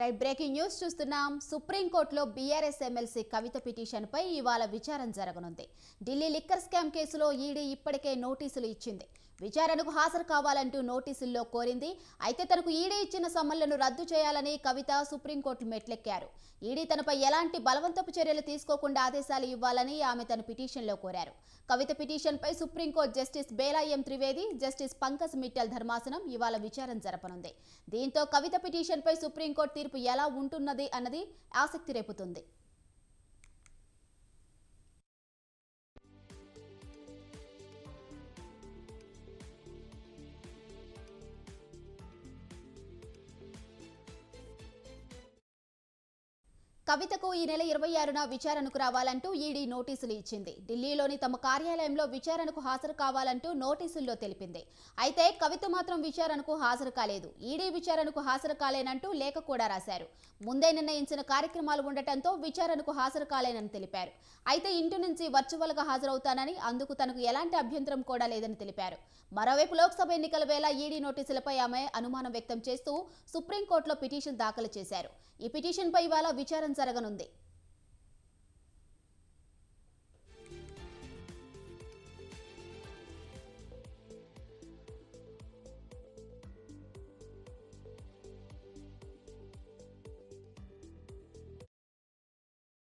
Right breaking news చూస్తున్నాం. సుప్రీంకోర్టులో BRS MLC కవిత పిటిషన్పై ఇవాళ విచారణ జరగనుంది. ఢిల్లీ లిక్కర్ స్కామ్ కేసులో ఈడీ ఇప్పటికే నోటీసులు ఇచ్చింది. విచారణకు హాజరు కావాలంటూ నోటీసుల్లో కోరింది. అయితే తనకు ఈడీ ఇచ్చిన సమ్మన్లను రద్దు చేయాలని కవిత సుప్రీంకోర్టు మెట్లెక్కారు. ఈడీ తనపై ఎలాంటి బలవంతపు చర్యలు తీసుకోకుండా ఆదేశాలు ఇవ్వాలని ఆమె తన పిటిషన్లో కోరారు. కవిత పిటిషన్పై సుప్రీంకోర్టు జస్టిస్ బేలా ఎం త్రివేది, జస్టిస్ పంకజ్ మిట్టల్ ధర్మాసనం ఇవాళ విచారణ జరపనుంది. దీంతో కవిత పిటిషన్పై సుప్రీంకోర్టు తీర్పు ఎలా ఉంటున్నది అన్నది ఆసక్తి రేపుతుంది. కవితకు ఈ నెల 26న విచారణకు రావాలంటూ ఈడీ నోటీసులు ఇచ్చింది. ఢిల్లీలోని తమ కార్యాలయంలో విచారణకు హాజరు కావాలంటూ నోటీసుల్లో తెలిపింది. అయితే కవిత మాత్రం విచారణకు హాజరు కాలేదు. ఈడీ విచారణకు హాజరు కాలేనంటూ లేఖ కూడా రాశారు. ముందే నిర్ణయించిన కార్యక్రమాలు ఉండటంతో విచారణకు హాజరు కాలేనని తెలిపారు. అయితే ఇంటి నుంచి వర్చువల్గా హాజరవుతానని, అందుకు తనకు ఎలాంటి అభ్యంతరం కూడా లేదని తెలిపారు. మరోవైపు లోక్సభ ఎన్నికల వేళ ఈడీ నోటీసులపై ఆమె అనుమానం వ్యక్తం చేస్తూ సుప్రీంకోర్టులో పిటిషన్ దాఖలు చేశారు. ఈ పిటిషన్పై ఇవాళ విచారణ జరగనుంది.